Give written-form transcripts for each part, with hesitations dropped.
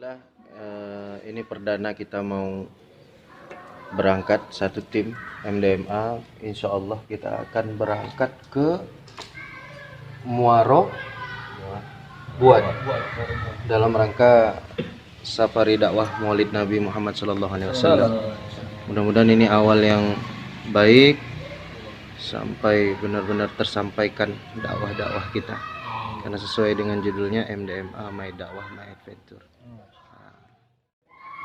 Alhamdulillah, ini perdana kita mau berangkat satu tim MDMA. Insya Allah kita akan berangkat ke Muaro buat dalam rangka safari dakwah Maulid Nabi Muhammad SAW. Mudah-mudahan ini awal yang baik sampai benar-benar tersampaikan dakwah-dakwah kita, karena sesuai dengan judulnya MDMA, My Dakwah My Adventure.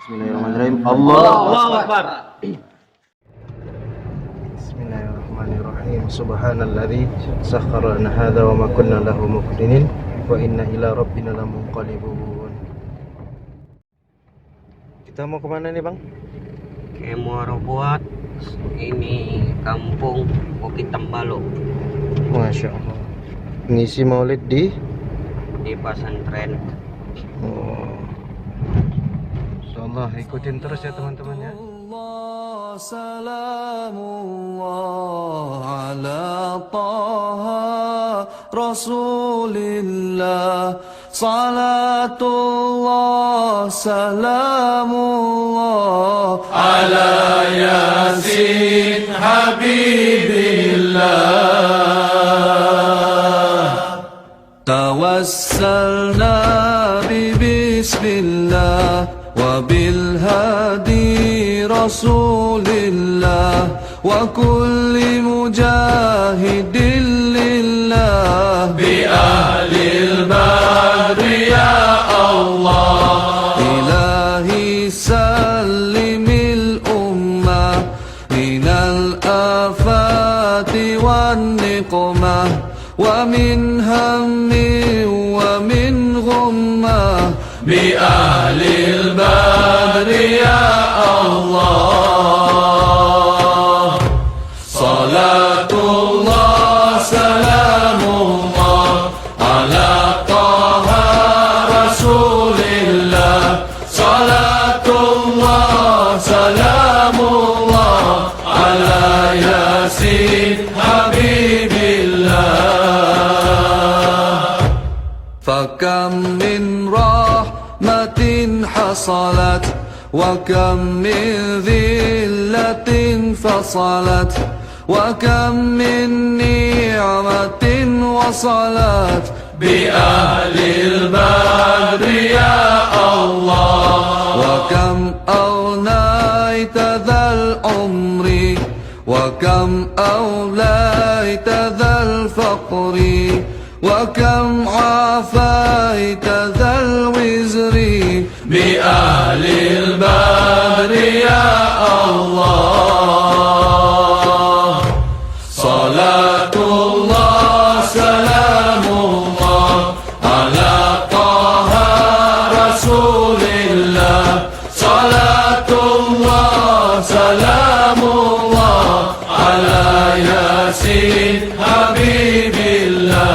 Bismillahirrahmanirrahim. Allahu Akbar. Bismillahirrahmanirrahim. Subhanalladzi sakhkhara lana hadza wa ma kunna lahu muqrinin wa inna ila rabbina lamunqalibun. Kita mau kemana nih, Bang? Ke Muaro Buat, ini kampung Bukit Tambalo. Masya Allah. Ngisi maulid di Pesantren. Oh. Insyaallah ikutin terus ya teman-teman ya. Salamullah ala Taha Rasulillah, salatullah salamullah ala Yasin Habibillah. Tawassalna bismillah wa bil hadi rasulillah wa kulli mujahidin lillah bi ahlil badri ya Allah. Ilahi sallimil ummah minal afati wan niqmah wa min hammi wa min ghummah bi ahlil badri ya Allah. Salatullah salamullah ala Taha Rasulillah, salatullah salamullah ala Yasin Habibillah. Fakam min rahmatin hasalat wa kam min dhillatin fasalat wa kam min ni'matin wasalat bi ahlil badri ya Allah. Wa kam awnaita dhal umri wa kam awlaita dhal faqri wa kam afaita dhal wizri bi ahlil badri ya Allah. Salatullah salamullah ala Taha Rasulillah, salatullah salamullah ala Yasin Habibillah.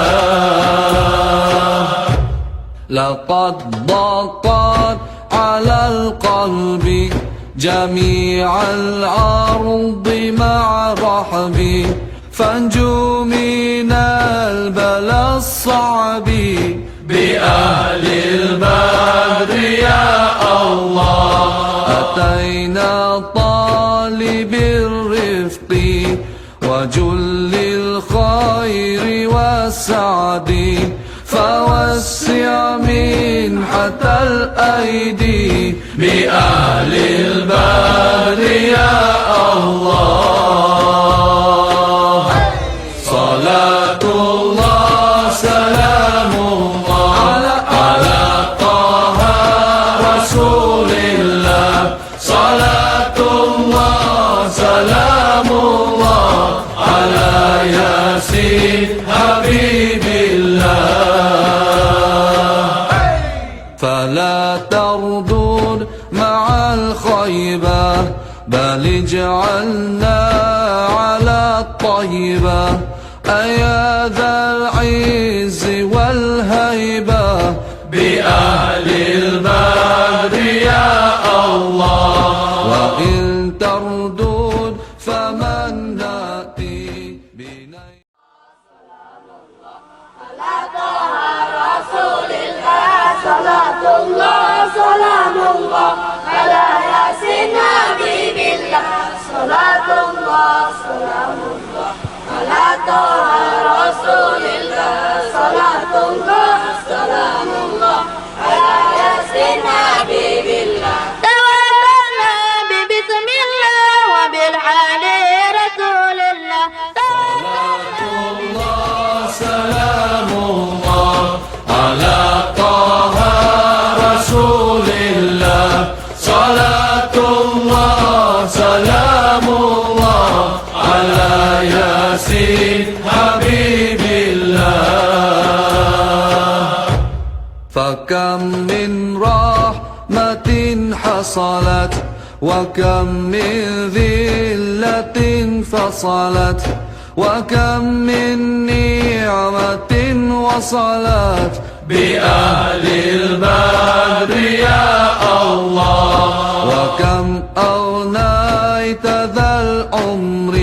Laqad daqat ala al-qalbi jami'al ardi ma'a rahbi fanju minal bala as-sa'bi bi ahlil badri ya Allah. Atayna talibir rifqi wa jullil khairi was-sa'di فوسع منحة الأيدي بأهل البر يا الله. صلاة الله سلام الله على طه رسول الله, صلاة الله سلام الله على ياسين حبيب الله. فلا تردون مع الخيبة بل اجعلنا على الطيبة أيا ذا العز والهيبة بأهل البر يا الله. وإن تردون فمن نأتي بني على طه رسول الله, صلاة الله سلام الله على ياسين حبيب الله صلاة الله سلام الله على طه رسول الله صلاة الله سلام الله على ياسين حبيب الله توسلنا ببسم الله وبالحال رسول الله سلام الله على طه رسول الله صلاة الله سلام الله على ياسين حبيب الله فكم من رحمة حصلت وكم من ذلة فصلت وكم من نعمة وصلت بأهل البدر يا الله وكم أغنيت ذا العمر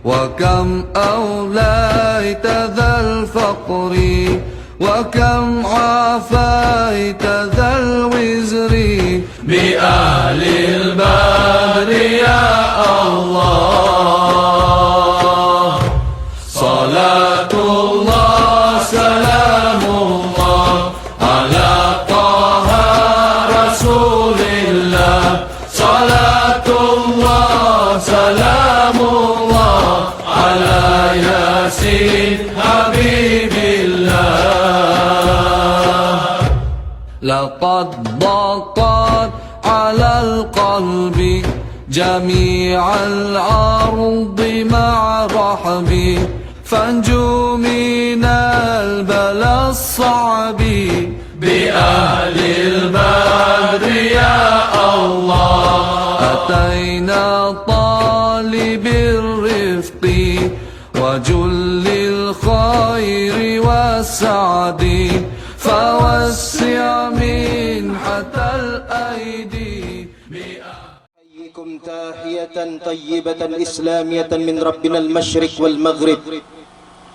وكم أوليت ذا الفقر وكم عافيت ذا الوزر بأهل البدر يا الله صلاة الله سلام الله على طه رسول الله صلاة الله سلام الله على ياسين حبيب الله لقد ضاقت على القلب جميع الأرض مع رحبي فانجو من البلاء الصعب بأهل البدر يا الله أتينا طالب الرفق وجل الخير والسعد فوسع منحة الأيدي أحييكم تحية طيبة إسلامية من ربنا المشرق والمغرب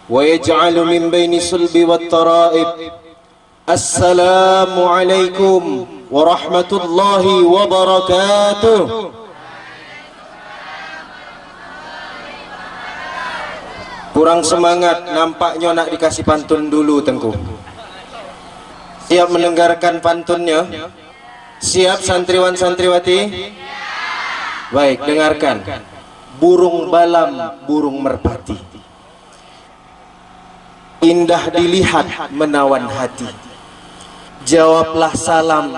ويجعل من بين صلب والترائب السلام عليكم ورحمة الله وبركاته. Kurang semangat, nampaknya nak dikasih pantun dulu Tengku. Siap mendengarkan pantunnya? Siap santriwan santriwati? Baik, dengarkan. Burung balam, burung merpati, indah dilihat menawan hati. Jawablah salam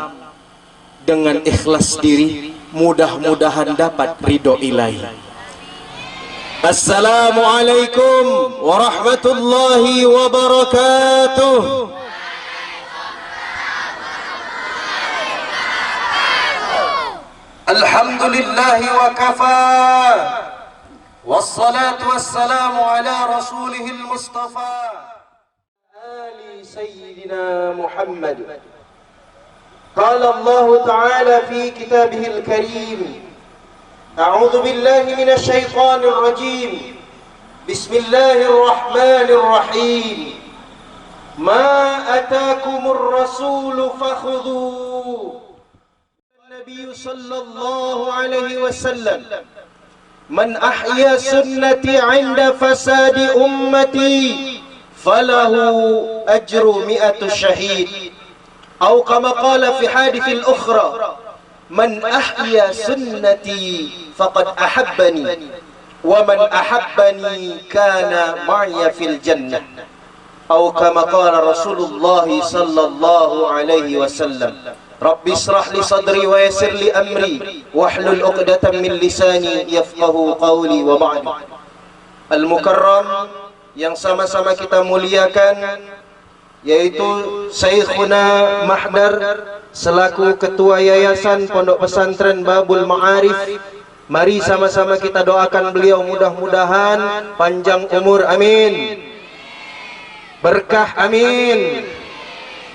dengan ikhlas diri, mudah-mudahan dapat ridho ilahi. Assalamualaikum warahmatullahi wabarakatuh. Alhamdulillahi wa kafa, wassalatu wassalamu ala rasulihil mustafa ali sayyidina Muhammad. Qala Allah ta'ala fi kitabihil karim, a'udhu billahi minash shaitanir rajim, bismillahir rahim, ma atakumur rasulu fakhudhu. النبي صلى الله عليه وسلم من أحيا سنتي عند فساد أمتي فله أجر 100 شهيد أو كما قال في حادث الأخرى من أحيا سنتي فقد أحبني ومن أحبني كان معي في الجنة أو كما قال رسول الله صلى الله عليه وسلم. Rabbi israh li sadri wa yassir li amri wahlul 'uqdatam min lisani yafqahu qawli wa ba'd. Al-Mukarram yang sama-sama kita muliakan, yaitu Syekhuna Mahdar selaku Ketua Yayasan Pondok Pesantren Babul Ma'arif. Mari sama-sama kita doakan beliau, mudah-mudahan panjang umur, amin, berkah, amin,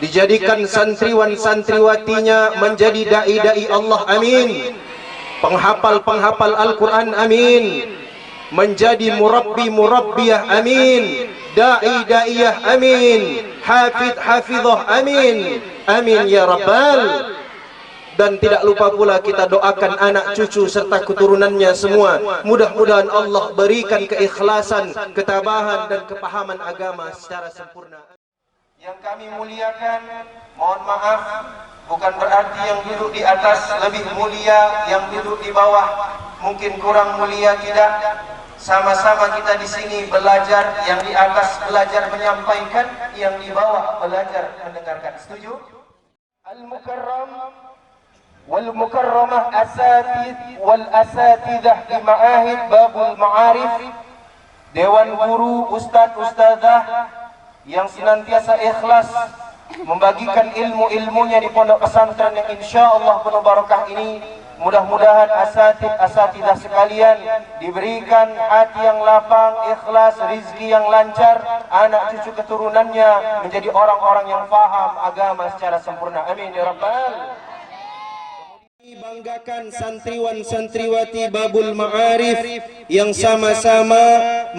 dijadikan santriwan-santriwatinya menjadi dai-dai Allah, amin, penghafal-penghafal Al-Quran, amin, menjadi murabbi-murabbiyah, amin, da'i-da'iyah, amin, hafidh-hafidhah, amin, amin ya Rabbal Dan tidak lupa pula kita doakan anak cucu serta keturunannya semua. Mudah-mudahan Allah berikan keikhlasan, ketabahan dan kepahaman agama secara sempurna. Yang kami muliakan, mohon maaf, bukan berarti yang duduk di atas lebih mulia, yang duduk di bawah mungkin kurang mulia, tidak. Sama-sama kita di sini belajar, yang di atas belajar menyampaikan, yang di bawah belajar mendengarkan. Setuju? Al-Mukarram wal-Mukarramah asatid wal-asatidah di Ma'ahid Babul Ma'arif, Dewan Guru, Ustadz-Ustadzah yang senantiasa ikhlas membagikan ilmu-ilmunya di pondok pesantren yang insya Allah penuh barakah ini. Mudah-mudahan asatidah sekalian diberikan hati yang lapang, ikhlas, rizki yang lancar, anak cucu keturunannya menjadi orang-orang yang faham agama secara sempurna. Amin ya rabbal. Banggakan santriwan santriwati Babul Ma'arif yang sama-sama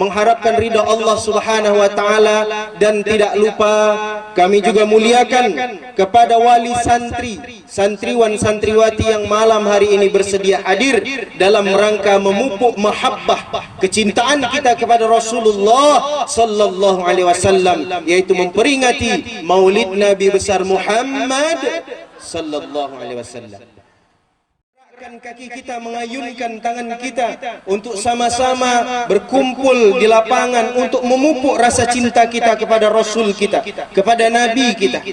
mengharapkan ridha Allah Subhanahu wa taala, dan tidak lupa kami juga muliakan kepada wali santri, santriwan santriwati yang malam hari ini bersedia hadir dalam rangka memupuk mahabbah kecintaan kita kepada Rasulullah sallallahu alaihi wasallam, yaitu memperingati Maulid Nabi besar Muhammad sallallahu alaihi wasallam. Kaki kita, mengayunkan tangan kita untuk sama-sama berkumpul di lapangan untuk memupuk rasa cinta kita kepada Rasul kita, kepada Nabi kita.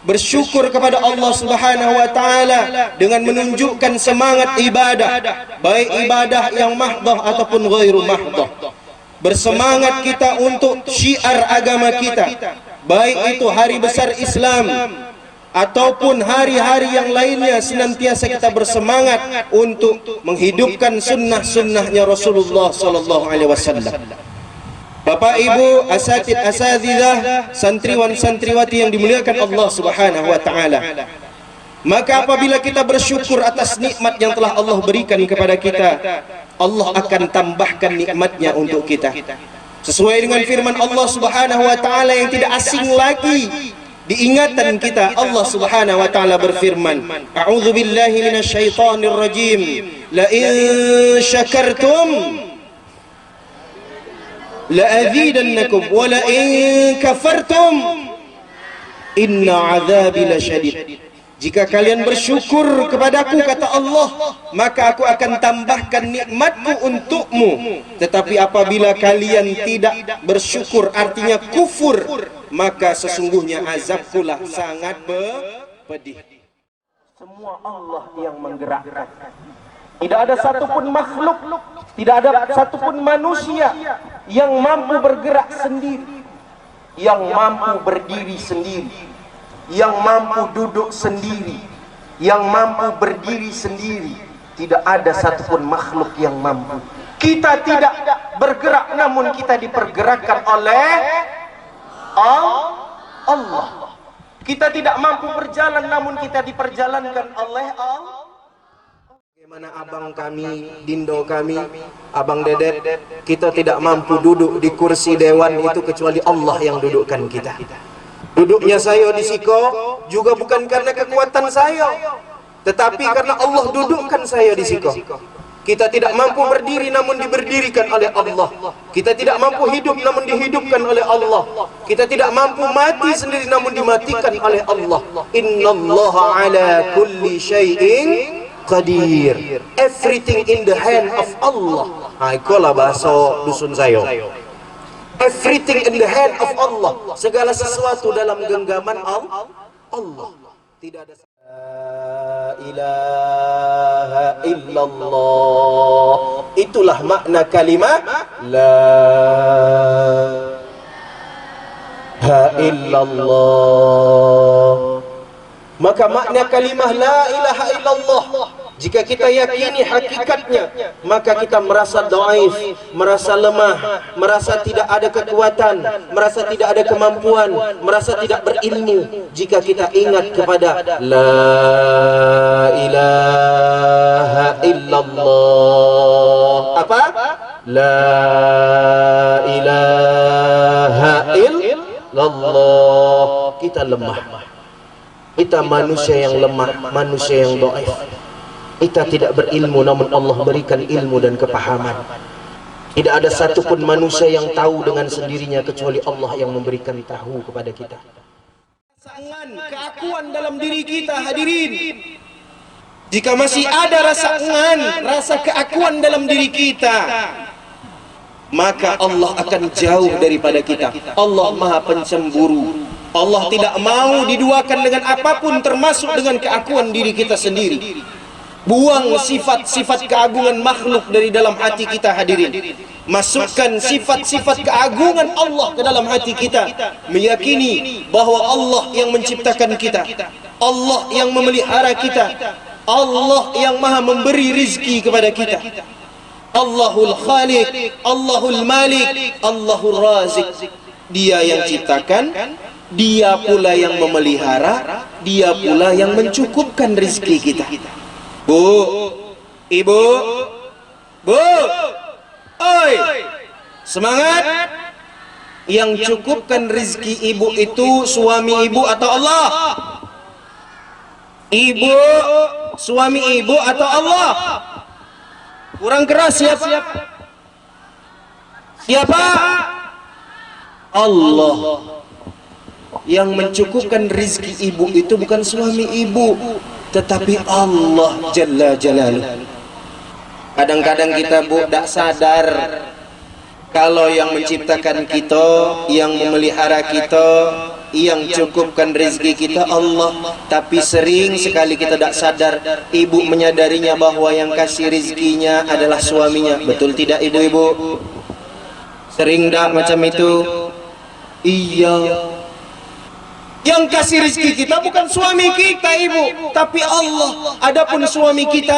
Bersyukur kepada Allah Subhanahu wa taala dengan menunjukkan semangat ibadah, baik ibadah yang mahdoh ataupun ghairu mahdoh. Bersemangat kita untuk syiar agama kita, baik itu hari besar Islam ataupun hari-hari yang lainnya, senantiasa kita bersemangat untuk menghidupkan sunnah-sunnahnya Rasulullah sallallahu alaihi wasallam. Bapak Ibu asatid asatidzah, santriwan santriwati yang dimuliakan Allah Subhanahu wa taala, maka apabila kita bersyukur atas nikmat yang telah Allah berikan kepada kita, Allah akan tambahkan nikmatnya untuk kita. Sesuai dengan firman Allah Subhanahu wa taala yang tidak asing lagi diingatan kita, Allah Subhanahu wa taala berfirman, a'udzu billahi minasyaitonir rajim, la in syakartum la azidannakum wa la in kafartum inna 'adzabi lasyadid. Jika kalian bersyukur kepadaku, kata Allah, maka aku akan tambahkan nikmatku untukmu. Tetapi apabila kalian tidak bersyukur, artinya kufur, maka sesungguhnya azabkulah sangat pedih. Semua Allah yang menggerakkan. Tidak ada satupun makhluk, tidak ada satupun manusia yang mampu bergerak sendiri, yang mampu berdiri sendiri, yang mampu duduk sendiri, yang mampu berdiri sendiri. Tidak ada satupun makhluk yang mampu. Kita tidak bergerak, namun kita dipergerakkan oleh Allah. Kita tidak mampu berjalan, namun kita diperjalankan oleh Allah. Bagaimana abang kami, dindo kami, abang Dedet, kita tidak mampu duduk di kursi dewan itu kecuali Allah yang dudukkan kita. Duduknya saya di siko juga bukan karena kekuatan saya, tetapi karena Allah dudukkan saya di siko. Kita tidak mampu berdiri namun diberdirikan oleh Allah. Kita tidak mampu hidup namun dihidupkan oleh Allah. Kita tidak mampu mati sendiri namun dimatikan oleh Allah. Innallaha ala kulli syai'in qadir. Everything in the hand of Allah. Itulah bahasa dusun saya. Everything in the hand of Allah. Segala sesuatu dalam genggaman Allah. Tidak ada. La ilaha illallah. Itulah makna kalimat la ilaha illallah. Maka makna kalimah la ilaha illallah, jika kita yakini hakikatnya, maka kita merasa dhaif, merasa lemah, merasa tidak ada kekuatan, merasa tidak ada kemampuan, merasa tidak berilmu. Jika kita ingat kepada la ilaha illallah, apa? La ilaha illallah, kita lemah. Kita manusia yang lemah, manusia yang dhaif. Kita tidak berilmu, namun Allah berikan ilmu dan kepahaman. Tidak ada satupun manusia yang tahu dengan sendirinya kecuali Allah yang memberikan tahu kepada kita. Keakuan dalam diri kita, hadirin. Jika masih ada rasa rasa keakuan dalam diri kita, maka Allah akan jauh daripada kita. Allah Maha Pencemburu. Allah tidak mau diduakan dengan apapun, termasuk dengan keakuan diri kita sendiri. Buang sifat-sifat keagungan makhluk dari dalam hati kita, hadirin. Masukkan sifat-sifat keagungan Allah ke dalam hati kita. Meyakini bahwa Allah yang menciptakan kita, Allah yang memelihara kita, Allah yang maha memberi rizki kepada kita. Allahul Khaliq, Allahul Malik, Allahul Razik. Dia yang ciptakan, Dia pula yang memelihara, Dia pula yang mencukupkan rizki kita. Bu, ibu, bu, oi, semangat. Yang cukupkan rizki ibu itu suami ibu atau Allah? Ibu, suami ibu atau Allah? Kurang keras, siapa? Siapa? Allah. Yang mencukupkan rizki ibu itu bukan suami ibu, tetapi Allah Jalla Jalaluh. Kadang-kadang kita tak sadar kalau yang menciptakan kita, yang memelihara kita, yang cukupkan rezeki kita Allah. Tapi sering sekali kita tak sadar, ibu menyadarinya bahwa yang kasih rezekinya adalah suaminya. Betul tidak ibu-ibu? Sering tak macam itu? Iya. Yang kasih rezeki kita bukan suami kita, ibu, tapi Allah. Adapun suami kita,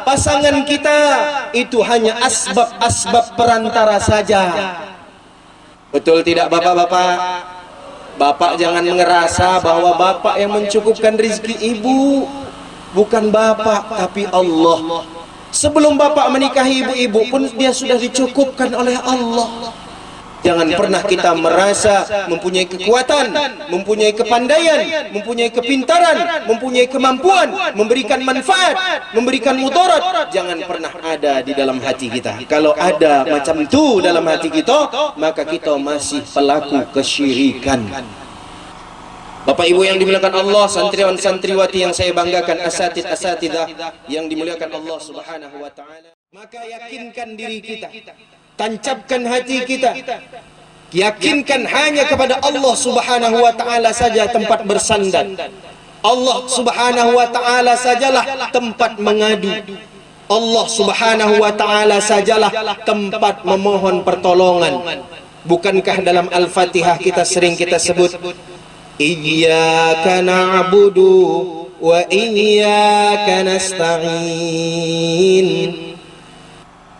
pasangan kita, itu hanya asbab-asbab perantara saja. Betul tidak bapak-bapak? Bapak jangan ngerasa bahwa bapak yang mencukupkan rezeki ibu. Bukan bapak, tapi Allah. Sebelum bapak menikahi ibu-ibu pun dia sudah dicukupkan oleh Allah. Jangan pernah kita merasa mempunyai kekuatan, mempunyai kepandaian, mempunyai kepintaran, mempunyai kemampuan, memberikan manfaat, memberikan mudarat. Jangan pernah ada di dalam hati kita. Kalau ada macam itu dalam hati kita, maka kita masih pelaku kesyirikan. Bapak Ibu yang dimuliakan Allah, santriwan santriwati yang saya banggakan, asatidah yang dimuliakan Allah Subhanahu wa taala. Maka yakinkan diri kita, tancapkan hati kita, yakinkan hanya kepada Allah Subhanahu wa taala saja tempat bersandar. Allah Subhanahu wa taala sajalah tempat mengadu. Allah Subhanahu wa taala sajalah tempat memohon pertolongan. Bukankah dalam Al-Fatihah kita sering kita sebut Iyyaka na'budu wa iyyaka nasta'in.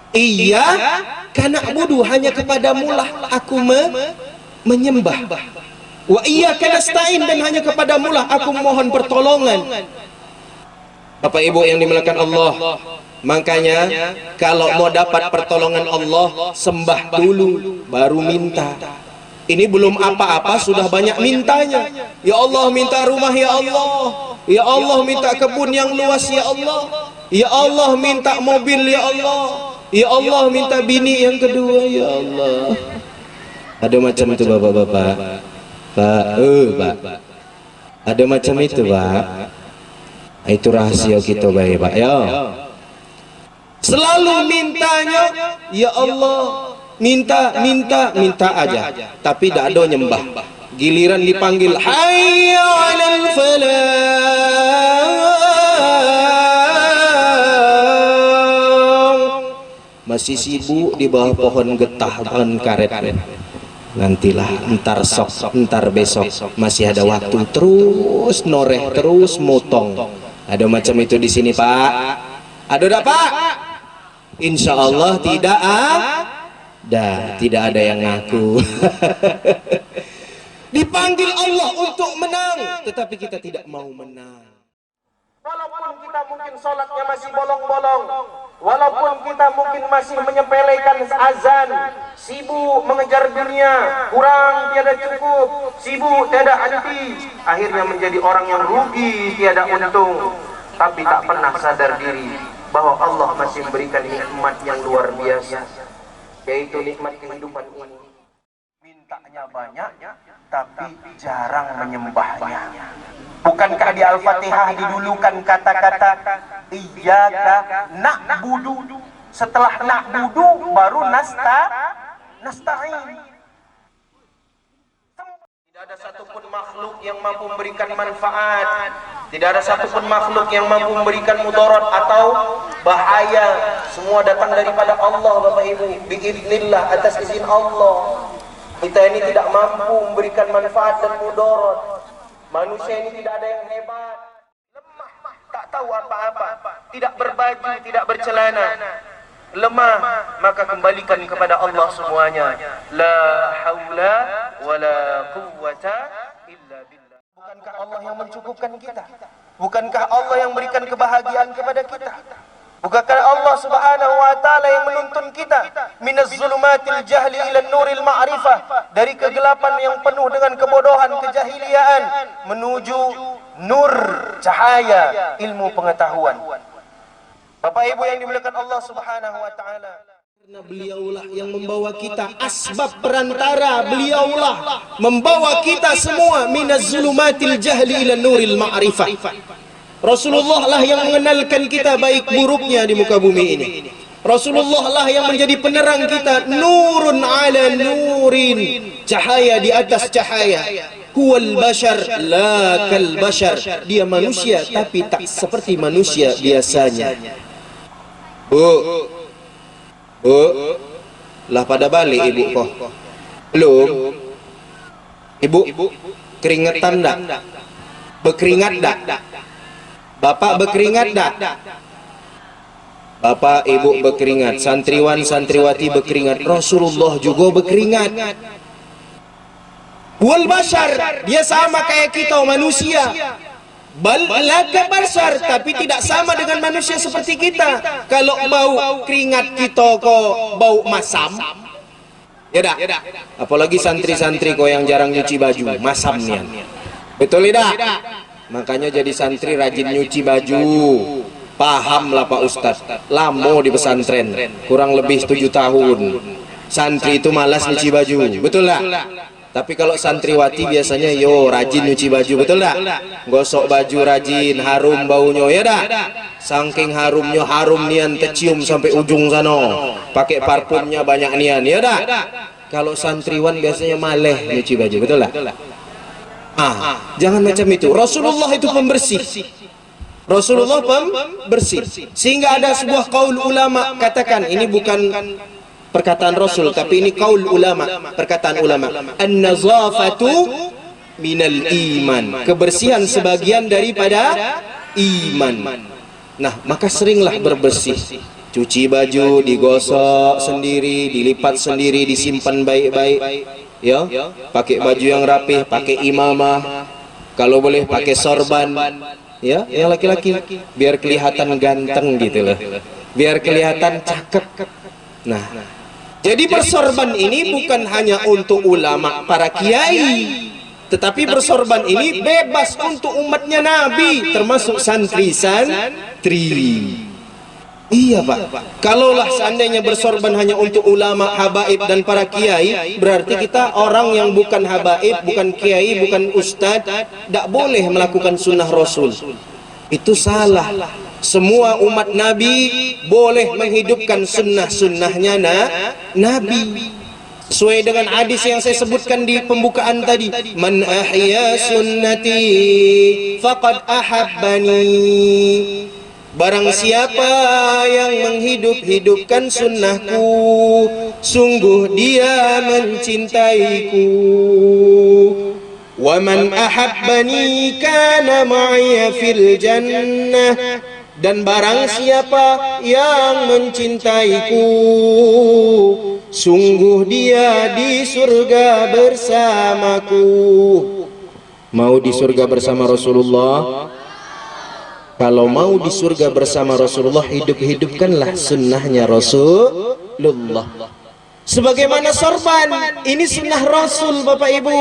Iyyaka na'budu, hanya kepadamulah aku menyembah. Wa iyyaka nasta'in, dan hanya kepadamulah aku mohon pertolongan. Bapak Ibu yang dimuliakan Allah, makanya kalau mau dapat pertolongan Allah, sembah dulu baru minta. Ini belum apa-apa sudah banyak mintanya. Ya Allah, minta rumah ya Allah. Ya Allah, minta kebun yang luas ya Allah. Ya Allah, minta mobil ya Allah. Ya Allah, minta bini yang kedua ya Allah. Ada macam itu bapak-bapak. Pak, ada macam itu Pak. Itu rahasia kita baik Pak ya. Selalu mintanya ya Allah. Minta aja, tapi tak ada nyembah. Giliran dipanggil hayya 'alal falah, masih sibuk di bawah pohon getah, pohon karet. Nantilah, entar sok, entar besok, masih ada waktu. Terus noreh, terus motong. Ada macam itu di sini Pak? Ada tak Pak? Insya Allah tidak tidak ada yang ngaku. Dipanggil Allah untuk menang, tetapi kita tidak mau menang. Walaupun kita mungkin sholatnya masih bolong-bolong, Walaupun kita mungkin masih menyepelekan azan, sibuk mengejar dunia, kurang tiada cukup, sibuk tiada anti, akhirnya menjadi orang yang rugi tiada untung, tapi tak pernah sadar diri bahwa Allah masih memberikan nikmat yang luar biasa, yaitu nikmat kehidupan ini. Mintanya banyak, tapi jarang menyembahnya. Bukankah di Al-Fatihah didulukan kata-kata iyyaka na'budu, setelah na'budu baru nasta'in. Tidak ada satupun makhluk yang mampu memberikan manfaat, tidak ada satupun makhluk yang mampu memberikan mudarat atau bahaya. Semua datang daripada Allah, Bapak Ibu, biiznillah, atas izin Allah. Kita ini tidak mampu memberikan manfaat dan mudarat. Manusia ini tidak ada yang hebat, lemah, tak tahu apa-apa, tidak berbaju, tidak bercelana, lemah, maka kembalikan kepada Allah semuanya. La haula wala quwwata illa billah. Bukankah Allah yang mencukupkan kita? Bukankah Allah yang memberikan kebahagiaan kepada kita? Bukankah Allah Subhanahu wa taala yang menuntun kita minaz zulumatil jahli ila nuril ma'rifah, dari kegelapan yang penuh dengan kebodohan, kejahiliaan, menuju nur, cahaya ilmu pengetahuan. Bapak Ibu yang dimuliakan Allah Subhanahu wa taala, karena beliaulah yang membawa kita, asbab perantara, beliaulah membawa kita semua minaz zulumatil jahli ila nuril ma'rifah. Rasulullah lah yang mengenalkan kita baik buruknya di muka bumi ini. Rasulullah lah yang menjadi penerang kita, nurun ala nurin, cahaya di atas cahaya. Huwal bashar la kal bashar, dia manusia tapi tak seperti manusia biasanya. Bu, lah pada balik ibu kok. Belum. Ibu, keringetan dak? Berkeringat dak? Bapak berkeringat dak? Bapak, ibu berkeringat, santriwan, santriwati berkeringat, Rasulullah juga berkeringat. Wal bashar, dia sama kayak kita manusia. Bal laka bashar, tapi tidak sama dengan manusia seperti kita. Kalau bau keringat kita kok bau masam, ya dak? Apalagi santri-santri kok yang jarang nyuci baju, masamnya. Betul tidak? Makanya jadi santri rajin nyuci baju. Pahamlah Pak Ustadz, lama di pesantren, kurang lebih 7 tahun. Santri itu malas nyuci baju, betul lah? Tapi kalau santriwati biasanya yo rajin nyuci baju, betul lah? Gosok baju rajin, harum baunya, ya dah? Saking harumnya, harum nian tercium sampai ujung sana. Pakai parfumnya banyak nian, ya dah? Kalau santriwan biasanya malah nyuci baju, betul lah? Jangan macam itu. Rasulullah itu pembersih. Rasulullah pembersih. Sehingga ada sebuah qaul ulama katakan, ini bukan perkataan Rasul tapi ini qaul ulama, perkataan ulama. An-nazafatu minal iman. Kebersihan sebagian daripada iman. Nah, maka seringlah berbersih. Cuci baju, digosok sendiri, dilipat sendiri, disimpan baik-baik. Ya, pakai baju yang rapih, pakai imamah, kalau boleh pakai sorban, ya, yang laki-laki, biar kelihatan ganteng gitu loh, biar kelihatan cakep. Nah, jadi bersorban ini bukan hanya untuk ulama, para kiai, tetapi bersorban ini bebas untuk umatnya Nabi, termasuk santri-santri. Iya Pak, kalaulah seandainya bersorban hanya untuk ulama, habaib dan para kiai, berarti kita orang yang bukan habaib, bukan kiai, bukan ustadz, tidak boleh melakukan sunnah Rasul. Itu salah. Semua umat Nabi boleh menghidupkan sunnah-sunnahnya Nabi. Sesuai dengan hadis yang saya sebutkan di pembukaan tadi, man ahya sunnati faqad ahabbani. Barang siapa yang menghidup-hidupkan sunnahku, sungguh dia mencintaiku. Wa man ahabbani kana ma'iya fil jannah. Dan barang siapa yang mencintaiku, sungguh dia di surga bersamaku. Mau di surga bersama Rasulullah? Kalau mau di surga bersama Rasulullah, hidupkanlah sunnahnya Rasulullah. Sebagaimana sorban, ini sunnah Rasul, Bapak Ibu.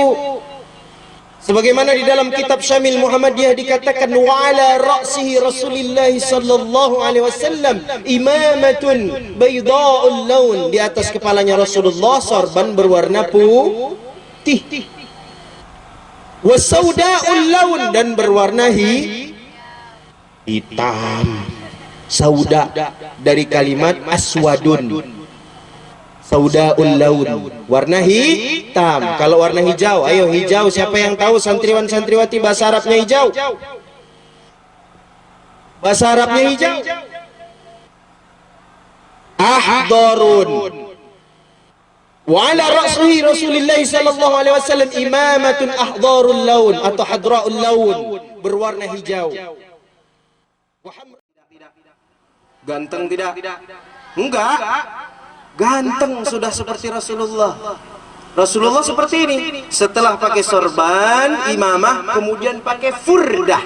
Sebagaimana di dalam kitab Syamil Muhammadiyah dikatakan, wa ala ra'sihi Rasulillah sallallahu alaihi wasallam imamatun bayda'ul laun, di atas kepalanya Rasulullah sorban berwarna putih, wa sauda'ul laun, dan berwarna hitam. Sauda dari kalimat aswadun, sauda'ul laun, warna hitam. Kalau warna hijau, ayo hijau, siapa yang tahu santriwan santriwati bahasa Arabnya hijau? Bahasa Arabnya hijau ahdharun. Wa ala ra'sihi Rasulullah sallallahu alaihi wasallam imamatun ahdharul laun atau hadra'ul laun, berwarna hijau. Ganteng tidak? Enggak. Ganteng sudah seperti Rasulullah. Rasulullah seperti ini. Setelah pakai sorban, imamah, kemudian pakai furdah.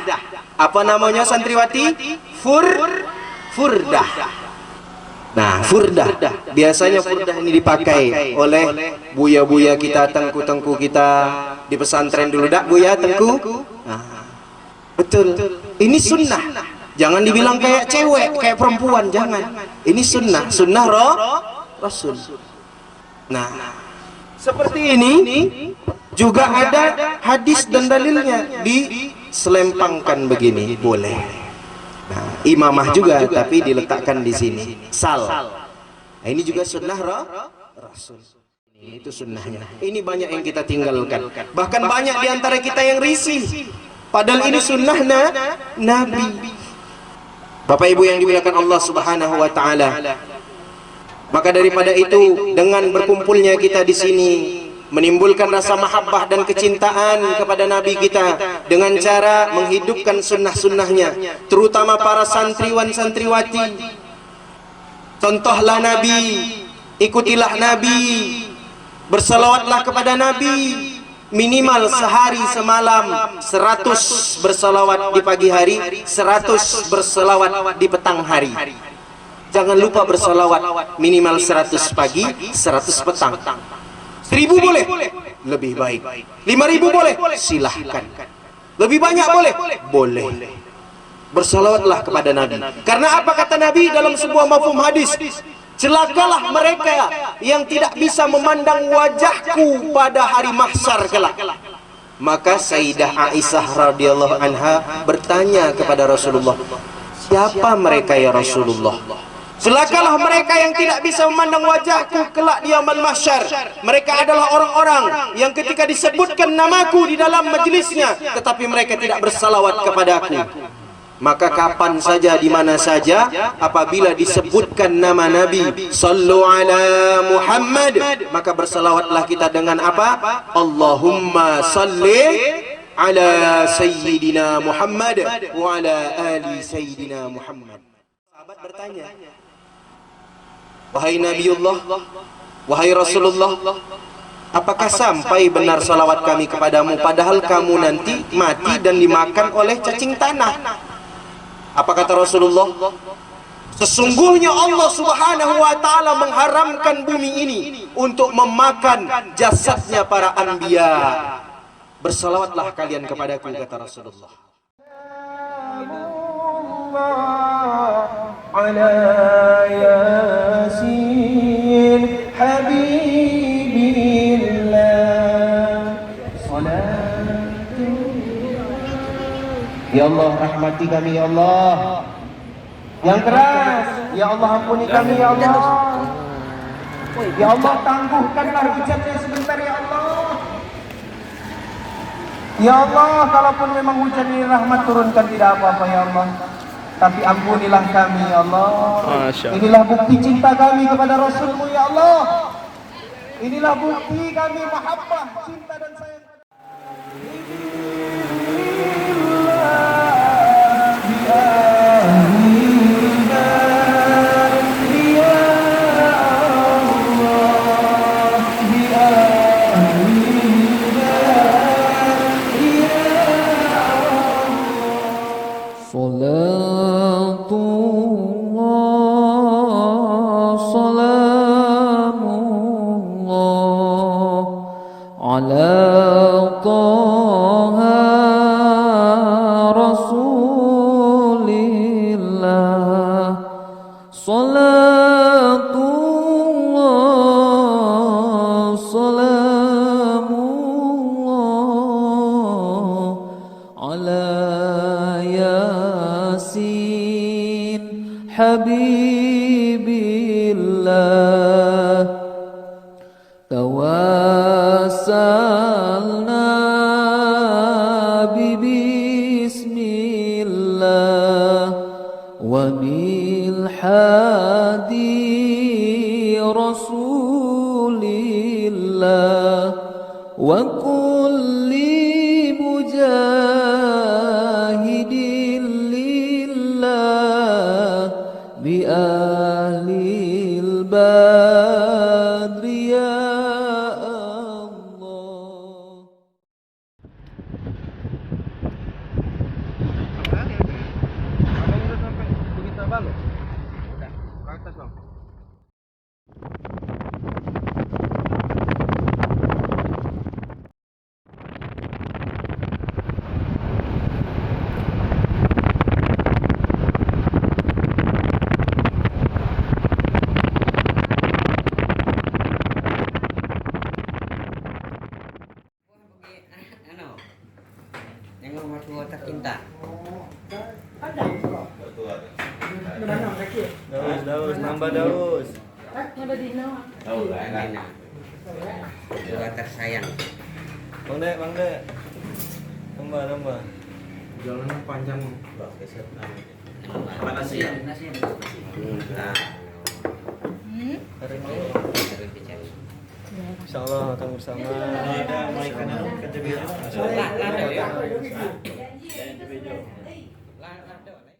Apa namanya santriwati? Furdah. Nah, furdah. Biasanya furdah ini dipakai oleh buya-buya kita, tengku-tengku kita di pesantren dulu. Dak buya, tengku? Nah, betul. Ini sunnah. Jangan dibilang kayak cewek, kayak perempuan, jangan. Ini sunnah. Sunnah Rasul. Nah, seperti ini juga ada hadis dan dalilnya, diselempangkan begini boleh. Nah, imamah juga tapi diletakkan di sini. Nah, ini juga sunnah Rasul. Itu sunnahnya. Ini banyak yang kita tinggalkan. Bahkan banyak di antara kita yang risih. Padahal ini sunnah Nabi. Bapak Ibu yang dimuliakan Allah Subhanahu wa taala. Maka daripada itu, dengan berkumpulnya kita di sini menimbulkan rasa mahabbah dan kecintaan kepada Nabi kita dengan cara menghidupkan sunnah-sunnahnya, terutama para santriwan-santriwati. Contohlah Nabi, ikutilah Nabi, bersalawatlah kepada Nabi, minimal sehari semalam 100 bersalawat di pagi hari, 100 bersalawat di petang hari. Jangan lupa bersalawat minimal 100 pagi, 100 petang. 1000 boleh? Lebih baik. 5000 boleh? Silahkan. Lebih banyak boleh? Boleh. Bersalawatlah kepada Nabi. Karena apa kata Nabi dalam sebuah mafhum hadis? Celakalah mereka yang tidak bisa memandang wajahku pada hari mahsyar kelak. Maka Sayyidah Aisyah radhiyallahu anha bertanya kepada Rasulullah, siapa mereka ya Rasulullah? Celakalah mereka yang tidak bisa memandang wajahku kelak di yaumul mahsyar. Mereka adalah orang-orang yang ketika disebutkan namaku di dalam majelisnya, tetapi mereka tidak bersalawat kepadaku. Maka kapan saja, di mana saja, apabila disebutkan nama Nabi, sallu ala Muhammad, maka bersalawatlah kita dengan apa? Allahumma salli ala Sayyidina Muhammad wa ala ali Sayyidina Muhammad. Sahabat bertanya, wahai Nabiullah, wahai Rasulullah, apakah sampai benar salawat kami kepadamu padahal kamu nanti mati dan dimakan oleh cacing tanah? Apa kata Rasulullah? Sesungguhnya Allah Subhanahu wa taala mengharamkan bumi ini untuk memakan jasadnya para anbiya. Bersalawatlah kalian kepadaku, kata Rasulullah. Ala Yasin Habibillah. Ya Allah, rahmati kami ya Allah. Yang keras, ya Allah, ampuni kami ya Allah. Ya Allah, tangguhkanlah hujannya sebentar ya Allah. Ya Allah, kalaupun memang hujan ini rahmat, turunkan, tidak apa-apa ya Allah. Tapi ampunilah kami ya Allah. Inilah bukti cinta kami kepada Rasulmu ya Allah. Inilah bukti kami mahabbah, cinta dan sayang. صلاة حبيب الله توسلنا ببسم الله وبالحادي رسول الله وكل مجاهد لله بأهل البدر يا الله. Abang udah sampai Bukit Tabalo? Udah, ke atas bang. Ano? Yang nomor 2 tercinta. Daus, nambah daus. Elena. Dua tersayang. Bang Dek. Nambah. Jalannya panjang. Nasi ya? Nah, Hari ini terus dicari. insyaallah akan bersama. Lah, ada ya. Lah, ada.